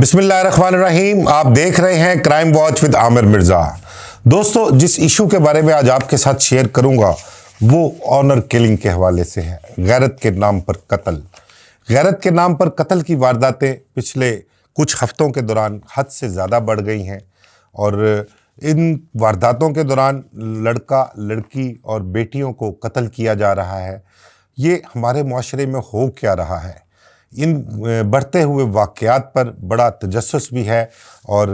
बिस्मिल्लाहिर्रहमानिर्रहीम। आप देख रहे हैं crime watch with Aamir Mirza. दोस्तों, जिस इशू के बारे में आज आपके साथ शेयर करूंगा वो ऑनर किलिंग के हवाले से है। गैरत के नाम पर कत्ल। गैरत के नाम पर कत्ल की वारदातें पिछले कुछ हफ्तों के दौरान हद से ज़्यादा बढ़ गई हैं और इन वारदातों के दौरान लड़का लड़की और बेटियों को कत्ल किया जा रहा है। ये हमारे माशरे में हो क्या रहा है? इन बढ़ते हुए वाक़यात पर बड़ा तजस्सुस भी है और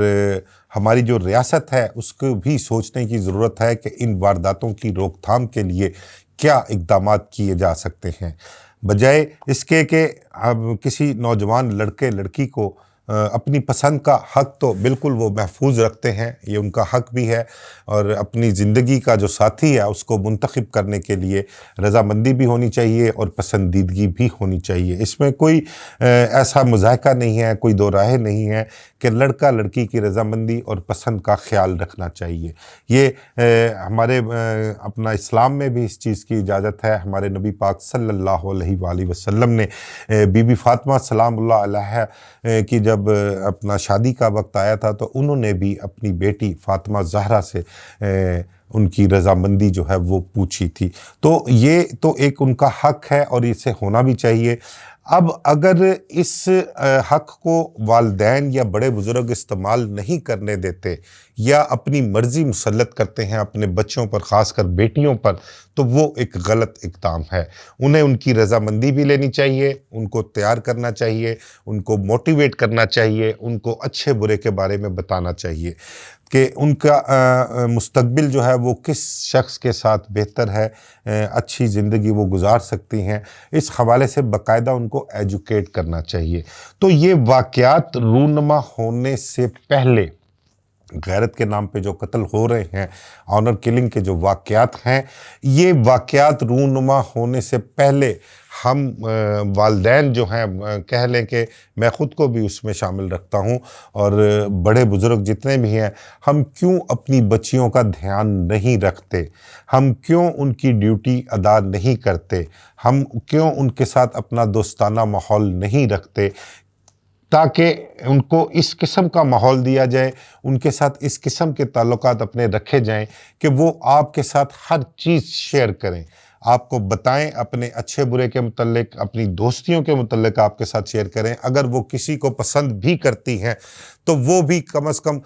हमारी जो रियासत है उसको भी सोचने की ज़रूरत है कि इन वारदातों की रोकथाम के लिए क्या इक़दामात किए जा सकते हैं, बजाय इसके कि अब किसी नौजवान लड़के लड़की को अपनी पसंद का हक़ तो बिल्कुल वो महफूज रखते हैं, ये उनका हक़ भी है और अपनी ज़िंदगी का जो साथी है उसको मुंतखब करने के लिए रज़ामंदी भी होनी चाहिए और पसंदीदगी भी होनी चाहिए। इसमें कोई ऐसा मुज़ाहिका नहीं है, कोई दो राहें नहीं है कि लड़का लड़की की रज़ामंदी और पसंद का ख़्याल रखना चाहिए। ये हमारे अपना इस्लाम में भी इस चीज़ की इजाज़त है। हमारे नबी पाक सल्लल्लाहु अलैहि वसल्लम ने बीबी फ़ातिमा सलामुल्लाह अलैहा की जब अपना शादी का वक्त आया था तो उन्होंने भी अपनी बेटी फ़ातिमा ज़हरा से उनकी रज़ामंदी जो है वो पूछी थी। तो ये तो एक उनका हक़ है और इसे होना भी चाहिए। अब अगर इस हक़ को वालिदैन या बड़े बुज़ुर्ग इस्तेमाल नहीं करने देते या अपनी मर्ज़ी मुसल्लत करते हैं अपने बच्चों पर, ख़ासकर बेटियों पर, तो वो एक गलत इक़दाम है। उन्हें उनकी रज़ामंदी भी लेनी चाहिए, उनको तैयार करना चाहिए, उनको मोटिवेट करना चाहिए, उनको अच्छे बुरे के बारे में बताना चाहिए कि उनका मुस्तक़बिल जो है वो किस शख्स के साथ बेहतर है, अच्छी ज़िंदगी वो गुजार सकती हैं। इस हवाले से बाकायदा उनको एजुकेट करना चाहिए। तो ये वाक़यात रूनमा होने से पहले गैरत के नाम पे जो कत्ल हो रहे हैं, ऑनर किलिंग के जो वाक़यात हैं, ये वाक़यात रूनुमा होने से पहले हम वालिदैन जो हैं, कह लें कि मैं ख़ुद को भी उसमें शामिल रखता हूँ और बड़े बुज़ुर्ग जितने भी हैं, हम क्यों अपनी बच्चियों का ध्यान नहीं रखते? हम क्यों उनकी ड्यूटी अदा नहीं करते? हम क्यों उनके साथ अपना दोस्ताना माहौल नहीं रखते ताकि उनको इस किस्म का माहौल दिया जाए, उनके साथ इस किस्म के ताल्लुकात अपने रखे जाएं कि वो आपके साथ हर चीज़ शेयर करें, आपको बताएं, अपने अच्छे बुरे के मुतल्लिक, अपनी दोस्तियों के मुतल्लिक आपके साथ शेयर करें। अगर वो किसी को पसंद भी करती हैं तो वो भी कम अज़ कम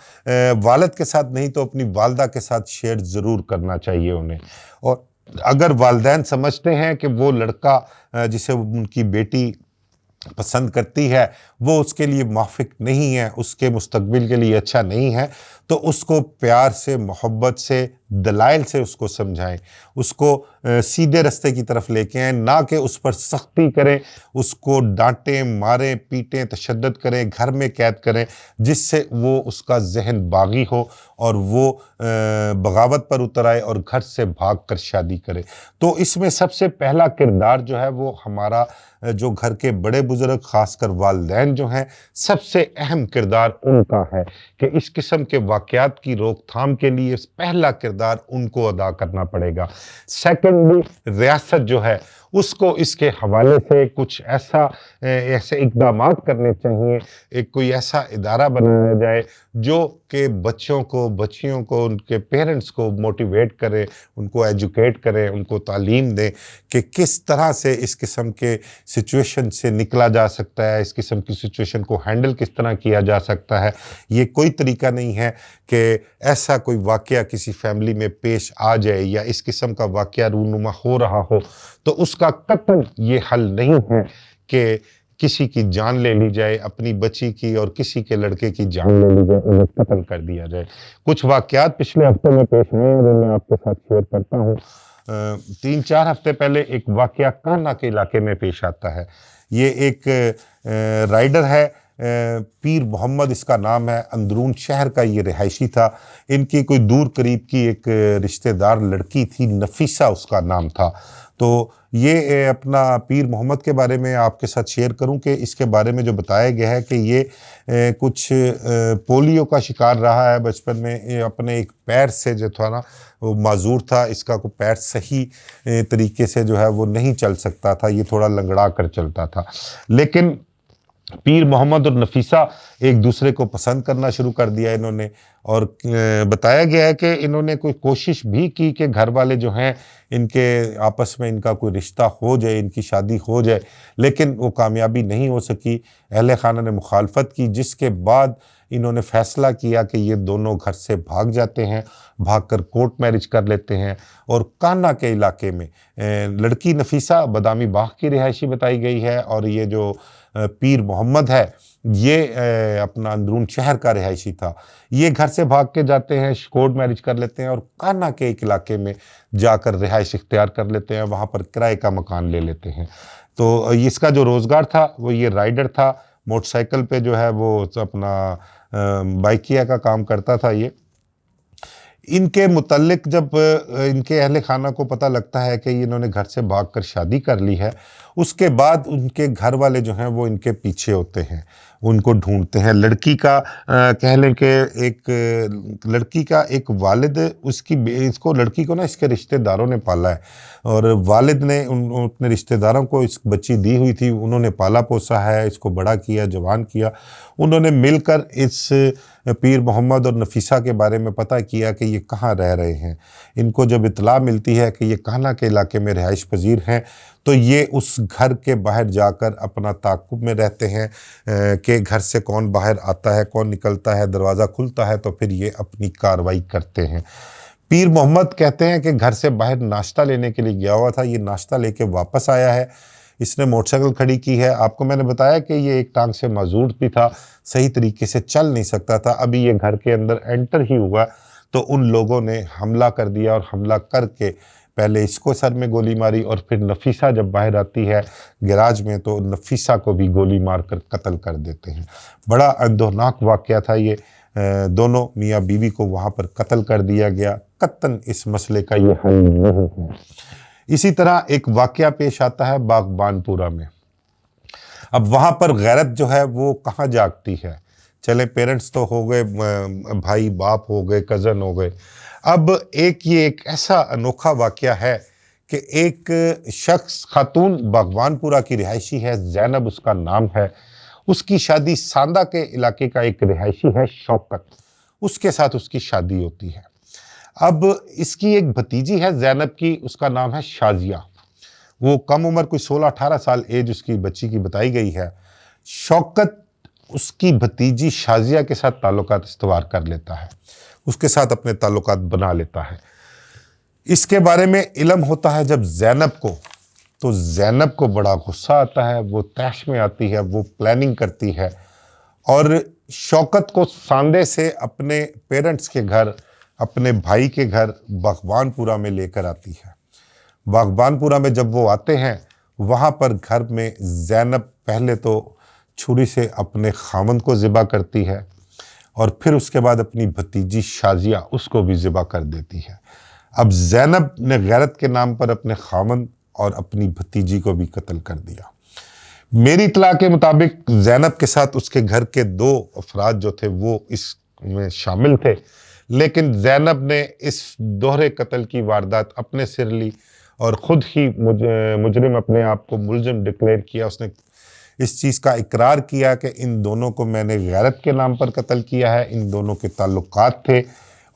वालिद के साथ नहीं तो अपनी वालदा के साथ शेयर ज़रूर करना चाहिए उन्हें। और अगर वालिदैन समझते हैं कि वो लड़का जिसे उनकी बेटी पसंद करती है वो उसके लिए मुवाफ़िक नहीं है, उसके मुस्तक़बिल के लिए अच्छा नहीं है, तो उसको प्यार से, मोहब्बत से, दलाइल से उसको समझाएं, उसको सीधे रास्ते की तरफ लेके आएँ, ना कि उस पर सख्ती करें, उसको डांटें, मारें, पीटें, तशद्दुद करें, घर में कैद करें, जिससे वो उसका जहन बागी हो और वो बगावत पर उतर आए और घर से भाग कर शादी करे। तो इसमें सबसे पहला किरदार जो है वो हमारा जो घर के बड़े बुज़ुर्ग, ख़ासकर वालिदैन जो हैं, सबसे अहम किरदार उनका है कि इस किस्म के वाक़यात की रोकथाम के लिए पहला किरदार उनको अदा करना पड़ेगा। सेकेंडली, रियासत जो है उसको इसके हवाले से कुछ ऐसे इक़दामात करने चाहिए, एक कोई ऐसा इदारा बनाया जाए जो कि बच्चों को, बच्चियों को, उनके पेरेंट्स को मोटिवेट करे, उनको एजुकेट करें, उनको तालीम दें कि किस तरह से इस किस्म के सिचुएशन से निकला जा सकता है, इस किस्म की सिचुएशन को हैंडल किस तरह किया जा सकता है। ये कोई तरीका नहीं है कि ऐसा कोई वाक़या किसी फैमिली में पेश आ जाए या इस किस्म का वाक़या रूनुमा हो रहा हो तो उसका कत्ल ये हल नहीं है कि किसी की जान ले ली जाए, अपनी बच्ची की और किसी के लड़के की जान ले ली जाए, उन्हें कत्ल कर दिया जाए। कुछ वाक़यात पिछले हफ्ते में पेश हुए हैं जो मैं आपके साथ शेयर करता हूँ। 3-4 हफ्ते पहले एक वाक़या कान्हा के इलाके में पेश आता है। ये एक राइडर है, पीर मोहम्मद इसका नाम है, अंदरून शहर का ये रिहायशी था। इनकी कोई दूर करीब की एक रिश्तेदार लड़की थी, नफीसा उसका नाम था। तो ये अपना पीर मोहम्मद के बारे में आपके साथ शेयर करूं कि इसके बारे में जो बताया गया है कि ये कुछ पोलियो का शिकार रहा है बचपन में। ये अपने एक पैर से जो था ना वो माजूर था, इसका कोई पैर सही तरीके से जो है वो नहीं चल सकता था, ये थोड़ा लंगड़ा कर चलता था। लेकिन पीर मोहम्मद और नफीसा एक दूसरे को पसंद करना शुरू कर दिया इन्होंने। और बताया गया है कि इन्होंने कोई कोशिश भी की कि घर वाले जो हैं इनके आपस में इनका कोई रिश्ता हो जाए, इनकी शादी हो जाए, लेकिन वो कामयाबी नहीं हो सकी। अहले खाना ने मुखालफत की, जिसके बाद इन्होंने फैसला किया कि ये दोनों घर से भाग जाते हैं, भागकर कोर्ट मैरिज कर लेते हैं। और कान्हा के इलाके में लड़की नफीसा बादामी बाग की रिहायशी बताई गई है, और ये जो पीर मोहम्मद है ये अपना अंदरून शहर का रिहायशी था। ये घर से भाग के जाते हैं, कोर्ट मैरिज कर लेते हैं और कान्हा के एक इलाके में जाकर रिहाइश इख्तियार कर लेते हैं, वहाँ पर किराए का मकान ले लेते हैं। तो इसका जो रोज़गार था वो ये राइडर था, मोटरसाइकिल पे जो है वो अपना बाइकिया का काम करता था ये। इनके मुतल्लिक जब इनके अहले खाना को पता लगता है कि इन्होंने घर से भागकर शादी कर ली है, उसके बाद उनके घर वाले जो हैं वो इनके पीछे होते हैं, उनको ढूंढते हैं। लड़की का कह लें कि लड़की का एक वालिद इसको लड़की को ना इसके रिश्तेदारों ने पाला है, और वालिद ने अपने रिश्तेदारों को इस बच्ची दी हुई थी, उन्होंने पाला पोसा है, इसको बड़ा किया, जवान किया। उन्होंने मिलकर इस पीर मोहम्मद और नफीसा के बारे में पता किया कि ये कहाँ रह रहे हैं। इनको जब इतला मिलती है कि ये कान्हा के इलाके में रिहाइश पजीर हैं, तो ये उस घर के बाहर जाकर अपना ताक़ुब में रहते हैं कि घर से कौन बाहर आता है, कौन निकलता है, दरवाज़ा खुलता है तो फिर ये अपनी कार्रवाई करते हैं। पीर मोहम्मद कहते हैं कि घर से बाहर नाश्ता लेने के लिए गया हुआ था, ये नाश्ता लेके वापस आया है, इसने मोटरसाइकिल खड़ी की है। आपको मैंने बताया कि ये एक टांग से माजूर भी था, सही तरीके से चल नहीं सकता था। अभी ये घर के अंदर एंटर ही हुआ तो उन लोगों ने हमला कर दिया, और हमला करके पहले इसको सर में गोली मारी, और फिर नफीसा जब बाहर आती है गैराज में तो नफीसा को भी गोली मार कर कत्ल कर देते हैं। बड़ा अंदोनाक वाक़या था ये। दोनों मियाँ बीवी को वहाँ पर कत्ल कर दिया गया। कत्तन इस मसले का ये हल नहीं है। इसी तरह एक वाक़या पेश आता है बागबानपुरा में। अब वहाँ पर गैरत जो है वो कहाँ जागती है। चले पेरेंट्स तो हो गए, भाई बाप हो गए, कज़न हो गए। अब ये एक ऐसा अनोखा वाक़या है कि एक शख्स, खातून बागबानपुरा की रिहायशी है, ज़ैनब उसका नाम है। उसकी शादी सांदा के इलाके का एक रिहायशी है शौकत, उसके साथ उसकी शादी होती है। अब इसकी एक भतीजी है ज़ैनब की, उसका नाम है शाजिया। वो कम उम्र, कोई 16-18 साल एज उसकी बच्ची की बताई गई है। शौकत उसकी भतीजी शाजिया के साथ ताल्लुकात इस्तवार कर लेता है, उसके साथ अपने ताल्लुकात बना लेता है। इसके बारे में इल्म होता है जब ज़ैनब को, तो ज़ैनब को बड़ा गुस्सा आता है, वो तैश में आती है, वो प्लानिंग करती है और शौकत को सांदे से अपने पेरेंट्स के घर, अपने भाई के घर बागबानपुरा में लेकर आती है। बागबानपुरा में जब वो आते हैं, वहाँ पर घर में ज़ैनब पहले तो छुरी से अपने खामंद को ज़िबा करती है, और फिर उसके बाद अपनी भतीजी शाजिया उसको भी ज़िबा कर देती है। अब ज़ैनब ने गैरत के नाम पर अपने खामंद और अपनी भतीजी को भी कत्ल कर दिया। मेरी इत्तला के मुताबिक ज़ैनब के साथ उसके घर के 2 अफराद जो थे वो इसमें शामिल थे, लेकिन ज़ैनब ने इस दोहरे कत्ल की वारदात अपने सिर ली और ख़ुद ही मुजरिम अपने आप को मुलजिम डिक्लेयर किया। उसने इस चीज़ का इकरार किया कि इन दोनों को मैंने गैरत के नाम पर कत्ल किया है, इन दोनों के ताल्लुकात थे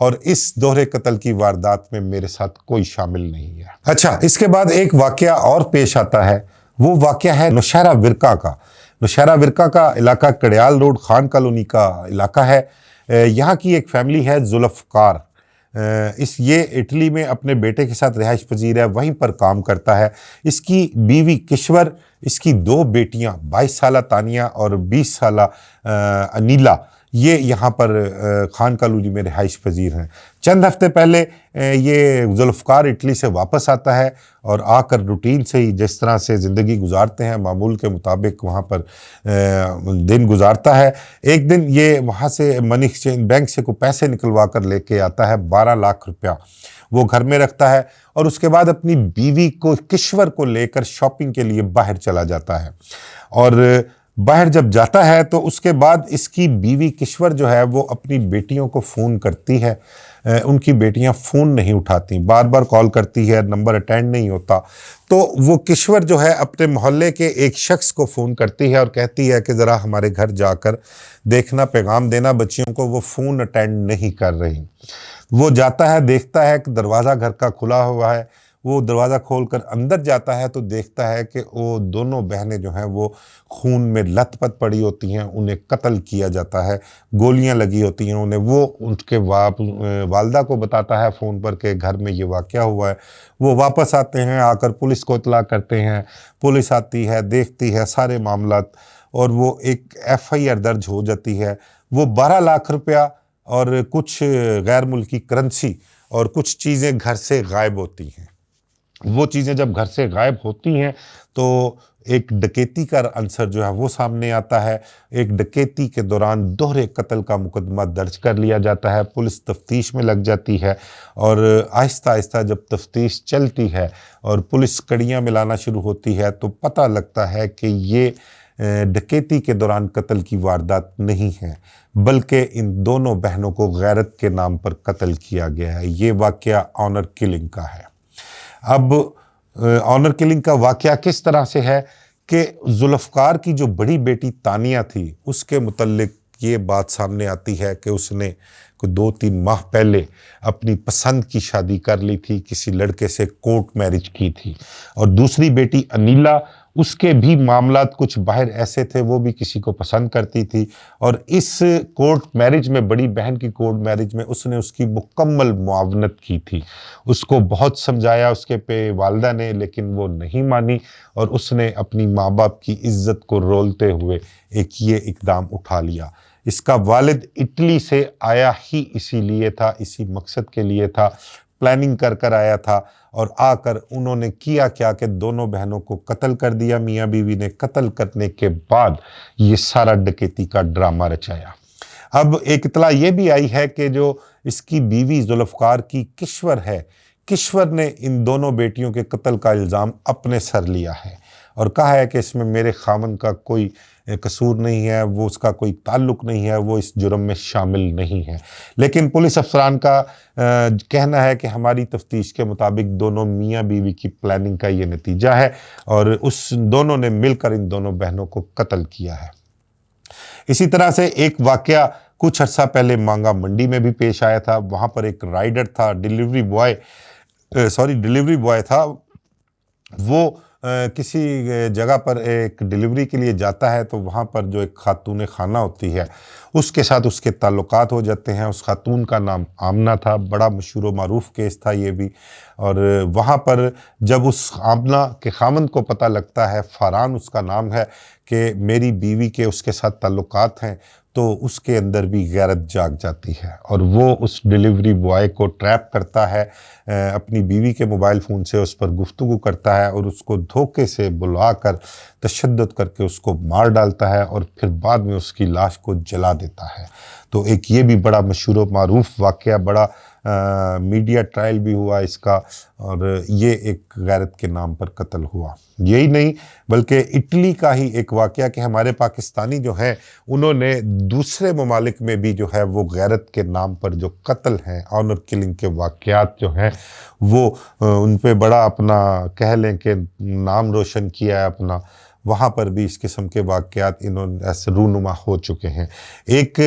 और इस दोहरे कत्ल की वारदात में मेरे साथ कोई शामिल नहीं है। अच्छा, इसके बाद एक वाक़या और पेश आता है। वो वाक़या है नौशहरा विरका का। नौशहरा विरका का इलाका कड़ियाल रोड खान कॉलोनी का इलाका है। यहाँ की एक फैमिली है जुल्फ़कार। ये इटली में अपने बेटे के साथ रिहाइश पजीर है, वहीं पर काम करता है। इसकी बीवी किश्वर, इसकी 2 बेटियां 22 साला तानिया और 20 साला अनीला, ये यहाँ पर खान कॉलोनी में रिहाइश पजीर हैं। चंद हफ्ते पहले ये जुल्फ़कार इटली से वापस आता है और आकर रूटीन से ही जिस तरह से ज़िंदगी गुजारते हैं मामूल के मुताबिक वहाँ पर दिन गुजारता है। एक दिन ये वहाँ से मनी एक्सचेंज बैंक से कोई पैसे निकलवा कर लेके आता है, 12 लाख रुपया वो घर में रखता है और उसके बाद अपनी बीवी को किश्वर को लेकर शॉपिंग के लिए बाहर चला जाता है। और बाहर जब जाता है तो उसके बाद इसकी बीवी किश्वर जो है वो अपनी बेटियों को फ़ोन करती है। उनकी बेटियां फ़ोन नहीं उठाती, बार बार कॉल करती है, नंबर अटेंड नहीं होता। तो वो किश्वर जो है अपने मोहल्ले के एक शख्स को फ़ोन करती है और कहती है कि ज़रा हमारे घर जाकर देखना, पैगाम देना बच्चियों को, वो फ़ोन अटेंड नहीं कर रही। वो जाता है, देखता है कि दरवाज़ा घर का खुला हुआ है। वो दरवाज़ा खोलकर अंदर जाता है तो देखता है कि वो दोनों बहनें जो हैं वो खून में लथपथ पड़ी होती हैं, उन्हें कत्ल किया जाता है, गोलियां लगी होती हैं उन्हें। वो उनके वालदा को बताता है फ़ोन पर कि घर में ये वाक़या हुआ है। वो वापस आते हैं, आकर पुलिस को इत्तला करते हैं। पुलिस आती है, देखती है सारे मामलात, और वो एक एफ़आईआर दर्ज हो जाती है। वो 12 लाख रुपया और कुछ गैर मुल्की करेंसी और कुछ चीज़ें घर से गायब होती हैं। वो चीज़ें जब घर से गायब होती हैं तो एक डकैती का आंसर जो है वो सामने आता है। एक डकैती के दौरान दोहरे कत्ल का मुकदमा दर्ज कर लिया जाता है। पुलिस तफ्तीश में लग जाती है और आहिस्ता आहिस्ता जब तफ्तीश चलती है और पुलिस कड़ियाँ मिलाना शुरू होती है तो पता लगता है कि ये डकैती के दौरान कत्ल की वारदात नहीं है, बल्कि इन दोनों बहनों को गैरत के नाम पर कत्ल किया गया है। ये वाक़या ऑनर किलिंग का है। अब ऑनर किलिंग का वाक़या किस तरह से है कि जुल्फ़कार की जो बड़ी बेटी तानिया थी, उसके मुतल्लिक ये बात सामने आती है कि उसने कोई 2-3 माह पहले अपनी पसंद की शादी कर ली थी, किसी लड़के से कोर्ट मैरिज की थी। और दूसरी बेटी अनीला, उसके भी मामलात कुछ बाहर ऐसे थे, वो भी किसी को पसंद करती थी। और इस कोर्ट मैरिज में, बड़ी बहन की कोर्ट मैरिज में, उसने उसकी मुकम्मल मुआवनत की थी। उसको बहुत समझाया उसके पे वालिदा ने, लेकिन वो नहीं मानी और उसने अपनी माँ बाप की इज्जत को रोलते हुए एक ये इकदाम उठा लिया। इसका वालिद इटली से आया ही इसीलिए था, इसी मकसद के लिए था, प्लानिंग कर कर आया था। और आकर उन्होंने किया क्या कि दोनों बहनों को कत्ल कर दिया। मियाँ बीवी ने कत्ल करने के बाद ये सारा डकैती का ड्रामा रचाया। अब एक इतला ये भी आई है कि जो इसकी बीवी जुल्फ़कार की किश्वर है, किश्वर ने इन दोनों बेटियों के कत्ल का इल्ज़ाम अपने सर लिया है और कहा है कि इसमें मेरे खामन का कोई कसूर नहीं है, वो उसका कोई ताल्लुक नहीं है, वो इस जुर्म में शामिल नहीं है। लेकिन पुलिस अफसरान का कहना है कि हमारी तफ्तीश के मुताबिक दोनों मियाँ बीवी की प्लानिंग का ये नतीजा है और उस दोनों ने मिलकर इन दोनों बहनों को कत्ल किया है। इसी तरह से एक वाक़या कुछ अर्सा पहले मांगा मंडी में भी पेश आया था। वहाँ पर एक राइडर था, डिलीवरी बॉय था। वो किसी जगह पर एक डिलीवरी के लिए जाता है तो वहाँ पर जो एक खातून खाना होती है उसके साथ उसके ताल्लुकात हो जाते हैं। उस खातून का नाम आमना था, बड़ा मशहूर व मारूफ केस था ये भी। और वहाँ पर जब उस आमना के खामन को पता लगता है, फ़रहान उसका नाम है, कि मेरी बीवी के उसके साथ ताल्लुकात हैं, तो उसके अंदर भी गैरत जाग जाती है और वो उस डिलीवरी बॉय को ट्रैप करता है। अपनी बीवी के मोबाइल फ़ोन से उस पर गुफ्तगू करता है और उसको धोखे से बुलाकर तशद्दुद करके उसको मार डालता है और फिर बाद में उसकी लाश को जला देता है। तो एक ये भी बड़ा मशहूर मारूफ वाक़या, बड़ा मीडिया ट्रायल भी हुआ इसका, और ये एक गैरत के नाम पर कत्ल हुआ। यही नहीं बल्कि इटली का ही एक वाक़या कि हमारे पाकिस्तानी जो हैं उन्होंने दूसरे ममालिक में भी जो है वो गैरत के नाम पर जो कत्ल हैं, ऑनर किलिंग के वाक़यात जो हैं वो उन पे बड़ा अपना कह लें कि नाम रोशन किया है अपना। वहाँ पर भी इस किस्म के वाक़यात इन्होंने ऐसे रूनुमा हो चुके हैं। एक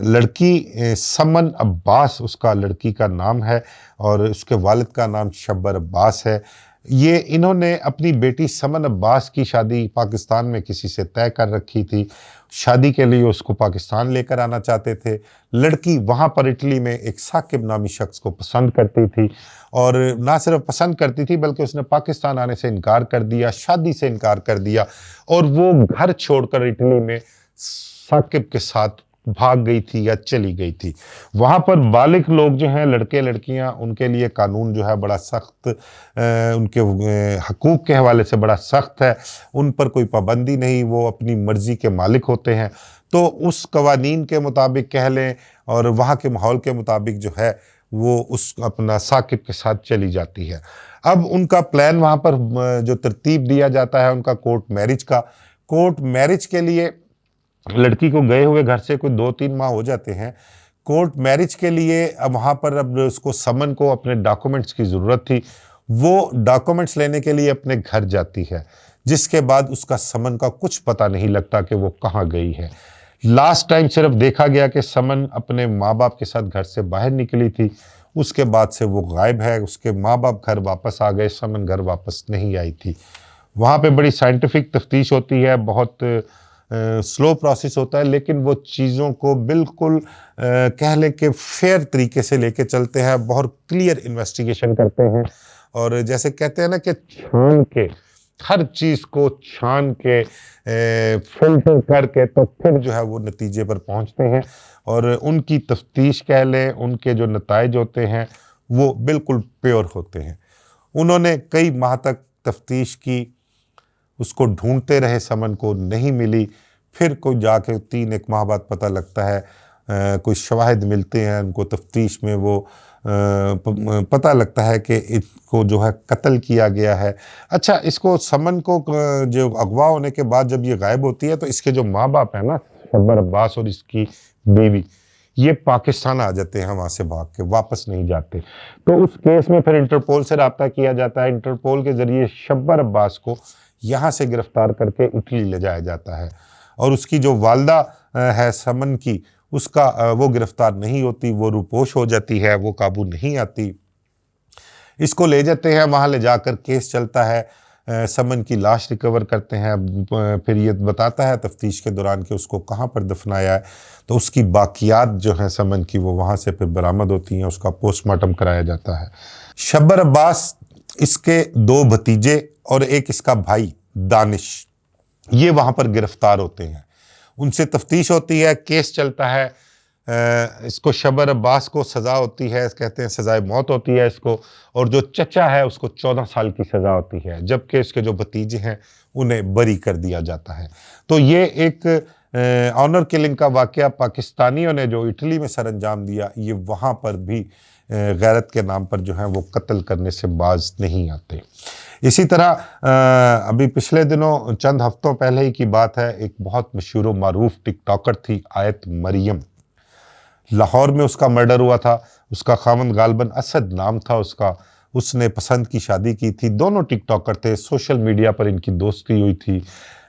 लड़की समन अब्बास उसका लड़की का नाम है और उसके वालिद का नाम शब्बर अब्बास है। ये इन्होंने अपनी बेटी समन अब्बास की शादी पाकिस्तान में किसी से तय कर रखी थी। शादी के लिए उसको पाकिस्तान लेकर आना चाहते थे। लड़की वहाँ पर इटली में एक साकिब नामी शख्स को पसंद करती थी और ना सिर्फ पसंद करती थी बल्कि उसने पाकिस्तान आने से इनकार कर दिया, शादी से इनकार कर दिया और वो घर छोड़कर इटली में साकिब के साथ भाग गई थी या चली गई थी। वहाँ पर बालिग लोग जो हैं, लड़के लड़कियाँ, उनके लिए कानून जो है बड़ा सख्त, उनके हकूक़ के हवाले से बड़ा सख्त है। उन पर कोई पाबंदी नहीं, वो अपनी मर्ज़ी के मालिक होते हैं। तो उस कवानीन के मुताबिक कह लें और वहाँ के माहौल के मुताबिक जो है वो उस अपना साकिब के साथ चली जाती है। अब उनका प्लान वहाँ पर जो तरतीब दिया जाता है उनका कोर्ट कोर्ट मैरिज के लिए लड़की को गए हुए घर से कोई 2-3 माह हो जाते हैं। कोर्ट मैरिज के लिए अब वहाँ पर अब उसको समन को अपने डॉक्यूमेंट्स की ज़रूरत थी। वो डॉक्यूमेंट्स लेने के लिए अपने घर जाती है, जिसके बाद उसका समन का कुछ पता नहीं लगता कि वो कहाँ गई है। लास्ट टाइम सिर्फ देखा गया कि समन अपने माँ बाप के साथ घर से बाहर निकली थी, उसके बाद से वो गायब है। उसके माँ बाप घर वापस आ गए, समन घर वापस नहीं आई थी। वहाँ पे बड़ी साइंटिफिक तफ्तीश होती है, बहुत स्लो प्रोसेस होता है, लेकिन वो चीज़ों को बिल्कुल कह लें कि फेयर तरीके से लेके चलते हैं, बहुत क्लियर इन्वेस्टिगेशन करते हैं। और जैसे कहते हैं ना कि छान के, हर चीज़ को छान के फिल्टर करके तो फिर जो है वो नतीजे पर पहुंचते हैं। और उनकी तफ्तीश कह लें, उनके जो नताइज होते हैं वो बिल्कुल प्योर होते हैं। उन्होंने कई माह तक तफ्तीश की, उसको ढूंढते रहे, समन को नहीं मिली। फिर कोई जाके 3-1 माह बाद पता लगता है, कोई शवाहिद मिलते हैं उनको तफ्तीश में, वो पता लगता है कि इसको जो है कत्ल किया गया है। अच्छा, इसको समन को जो अगवा होने के बाद जब ये गायब होती है तो इसके जो माँ बाप हैं ना, शब्बर अब्बास और इसकी बेबी, ये पाकिस्तान आ जाते हैं, वहाँ से भाग के वापस नहीं जाते। तो उस केस में फिर इंटरपोल से रब्ता किया जाता है। इंटरपोल के ज़रिए शब्बर अब्बास को यहाँ से गिरफ्तार करके इटली ले जाया जाता है। और उसकी जो वालदा है समन की, उसका वो गिरफ्तार नहीं होती, वो रूपोश हो जाती है, वो काबू नहीं आती। इसको ले जाते हैं, वहाँ ले जाकर केस चलता है। समन की लाश रिकवर करते हैं। फिर ये बताता है तफ्तीश के दौरान कि उसको कहाँ पर दफनाया है। तो उसकी बाकियात जो हैं समन की, वो वहाँ से फिर बरामद होती हैं, उसका पोस्टमार्टम कराया जाता है। शब्बर अब्बास, इसके 2 भतीजे और एक इसका भाई दानिश, ये वहाँ पर गिरफ्तार होते हैं। उनसे तफ्तीश होती है, केस चलता है। इसको शब्बर अब्बास को सज़ा होती है, कहते हैं सज़ाए मौत होती है इसको। और जो चचा है उसको 14 साल की सज़ा होती है, जबकि इसके जो भतीजे हैं उन्हें बरी कर दिया जाता है। तो ये एक ऑनर किलिंग का वाक़या पाकिस्तानियों ने जो इटली में सर अंजाम दिया, ये वहाँ पर भी गैरत के नाम पर जो है वो कत्ल करने से बाज नहीं आते। इसी तरह अभी पिछले दिनों, चंद हफ्तों पहले ही की बात है, एक बहुत मशहूर व मारूफ टिकटॉकर थी आयत मरियम। लाहौर में उसका मर्डर हुआ था। उसका खामन गालबन असद नाम था उसका। उसने पसंद की शादी की थी, दोनों टिकटॉकर थे, सोशल मीडिया पर इनकी दोस्ती हुई थी।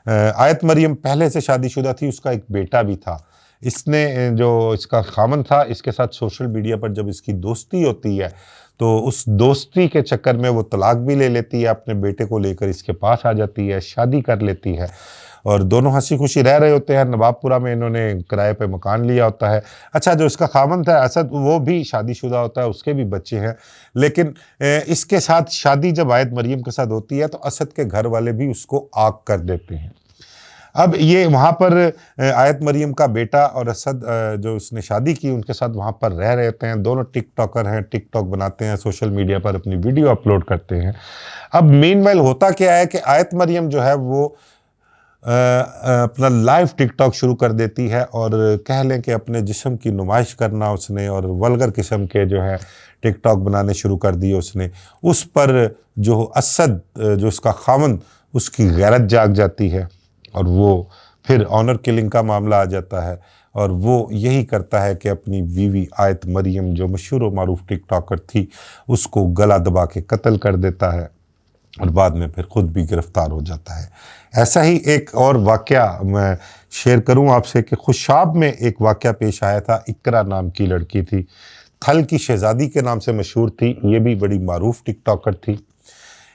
आयत मरियम पहले से शादीशुदा थी, उसका एक बेटा भी था। इसने, जो इसका खामन था, इसके साथ सोशल मीडिया पर जब इसकी दोस्ती होती है तो उस दोस्ती के चक्कर में वो तलाक भी ले लेती है, अपने बेटे को लेकर इसके पास आ जाती है, शादी कर लेती है। और दोनों हंसी खुशी रह रहे होते हैं। नवाबपुरा में इन्होंने किराए पे मकान लिया होता है। अच्छा, जो इसका खामन था असद, वो भी शादीशुदा होता है, उसके भी बच्चे हैं। लेकिन इसके साथ शादी जब आयत मरियम के साथ होती है तो असद के घर वाले भी उसको आग कर देते हैं। अब ये वहाँ पर आयत मरियम का बेटा और असद, जो उसने शादी की, उनके साथ वहाँ पर रह रहे होते हैं। दोनों टिकटॉकर हैं, टिकटॉक बनाते हैं, सोशल मीडिया पर अपनी वीडियो अपलोड करते हैं। अब मीनवाइल होता क्या है कि आयत मरियम जो है वो अपना लाइव टिकटॉक शुरू कर देती है, और कह लें कि अपने जिस्म की नुमाइश करना उसने, और वल्गर किस्म के जो है टिकटॉक बनाने शुरू कर दिए उसने। उस पर जो असद, जो इसका खामन, उसकी गैरत जाग जाती है, और वो फिर ऑनर किलिंग का मामला आ जाता है। और वो यही करता है कि अपनी बीवी आयत मरियम, जो मशहूर व मारूफ टिकटॉकर थी, उसको गला दबा के कत्ल कर देता है, और बाद में फिर खुद भी गिरफ्तार हो जाता है। ऐसा ही एक और वाक़या मैं शेयर करूं आपसे कि खुशाब में एक वाक़या पेश आया था। इकरा नाम की लड़की थी, थल की शहज़ादी के नाम से मशहूर थी। ये भी बड़ी मारूफ टिकटॉकर थी।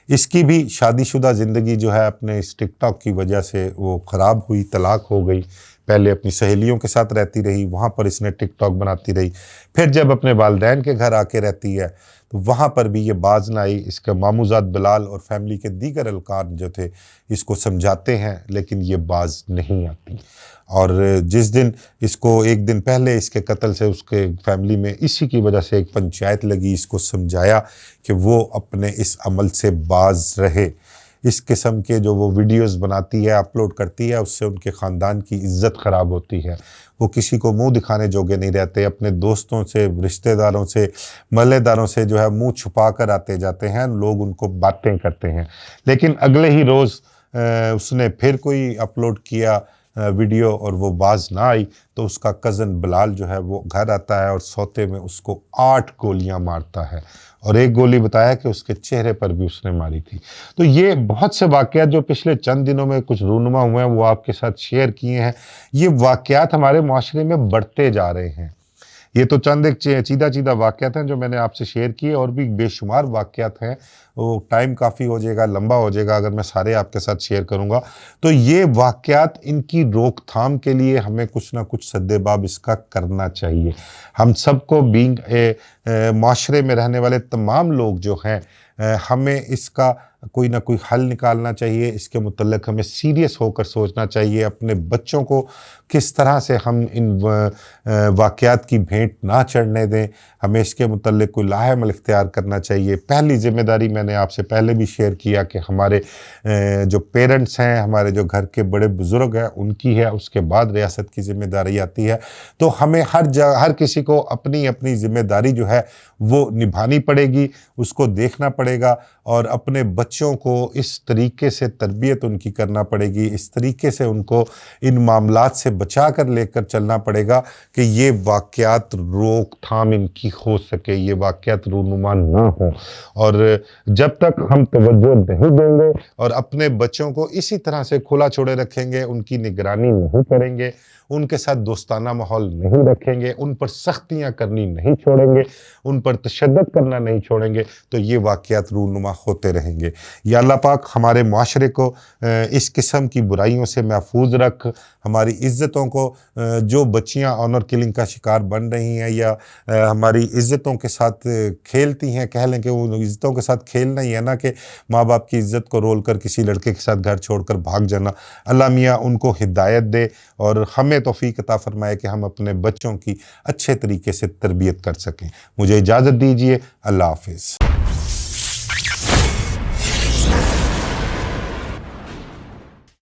इसकी भी शादीशुदा ज़िंदगी जो है अपने इस टिकटॉक की वजह से वो ख़राब हुई, तलाक हो गई। पहले अपनी सहेलियों के साथ रहती रही, वहाँ पर इसने टिकटॉक बनाती रही। फिर जब अपने वालिदैन के घर आके रहती है तो वहाँ पर भी ये बाज ना आई। इसके मामूजाद बिलाल और फैमिली के दीगर अलकान जो थे इसको समझाते हैं, लेकिन ये बाज नहीं आती। और जिस दिन इसको, एक दिन पहले इसके कत्ल से उसके फैमिली में इसी की वजह से एक पंचायत लगी, इसको समझाया कि वो अपने इस अमल से बाज रहे। इस किस्म के जो वो वीडियोस बनाती है, अपलोड करती है, उससे उनके ख़ानदान की इज़्ज़त ख़राब होती है। वो किसी को मुंह दिखाने जोगे नहीं रहते। अपने दोस्तों से, रिश्तेदारों से, महल्लेदारों से जो है मुंह छुपा कर आते जाते हैं, लोग उनको बातें करते हैं। लेकिन अगले ही रोज़ उसने फिर कोई अपलोड किया वीडियो और वो बाज ना आई, तो उसका कज़न बिलाल जो है वो घर आता है और सोते में उसको 8 गोलियां मारता है और एक गोली बताया कि उसके चेहरे पर भी उसने मारी थी। तो ये बहुत से वाक़यात जो पिछले चंद दिनों में कुछ रूनुमा हुए हैं वो आपके साथ शेयर किए हैं। ये वाक़यात हमारे माशरे में बढ़ते जा रहे हैं। ये तो चंद एक चीदा-चीदा वाक़यात हैं जो मैंने आपसे शेयर किए, और भी बेशुमार वाक़यात हैं। वो टाइम काफ़ी हो जाएगा, लंबा हो जाएगा अगर मैं सारे आपके साथ शेयर करूँगा। तो ये वाक़यात, इनकी रोकथाम के लिए हमें कुछ ना कुछ सद्देबाब इसका करना चाहिए। हम सबको माशरे में रहने वाले तमाम लोग जो हैं, हमें इसका कोई ना कोई हल निकालना चाहिए। इसके मुतल्लिक़ हमें सीरियस होकर सोचना चाहिए। अपने बच्चों को किस तरह से हम इन वाक़यात की भेंट ना चढ़ने दें, हमें इसके मुतल्लिक़ कोई लाहेमल इख्तियार करना चाहिए। पहली ज़िम्मेदारी मैंने आपसे पहले भी शेयर किया कि हमारे जो पेरेंट्स हैं, हमारे जो घर के बड़े बुज़ुर्ग हैं, उनकी है, उसके बाद रियासत की ज़िम्मेदारी आती है। तो हमें हर किसी को अपनी अपनी ज़िम्मेदारी जो है वो निभानी पड़ेगी, उसको देखना पड़ेगा और अपने बच्चों को इस तरीके से तरबियत उनकी करना पड़ेगी, इस तरीके से उनको इन मामलात से बचा कर लेकर चलना पड़ेगा कि ये वाक़यात रोकथाम इनकी हो सके, ये वाक़यात रूनुमा ना हो। और जब तक हम तवज्जो नहीं देंगे और अपने बच्चों को इसी तरह से खुला छोड़े रखेंगे, उनकी निगरानी नहीं करेंगे, उनके साथ दोस्ताना माहौल नहीं रखेंगे, उन पर सख्तियाँ करनी नहीं छोड़ेंगे, उन पर तशद्दुद करना नहीं छोड़ेंगे, तो ये वाक़यात रूनुमा होते रहेंगे। या अल्लाह पाक हमारे माशरे को इस किस्म की बुराइयों से महफूज रख, हमारी इज़्ज़तों को, जो बच्चियाँ ऑनर किलिंग का शिकार बन रही हैं या हमारी इज़्ज़तों के साथ खेलती हैं, कह लें कि वो इज़्ज़तों के साथ खेलना ही है ना कि माँ बाप की इज़्ज़त को रोल कर किसी लड़के के साथ घर छोड़कर भाग जाना। अल्लाह मियाँ उनको हिदायत दे और हमें तौफ़ीक अता फ़रमाए कि हम अपने बच्चों की अच्छे तरीके से तरबियत कर सकें। मुझे इजाज़त दीजिए। अल्लाह हाफ़िज़।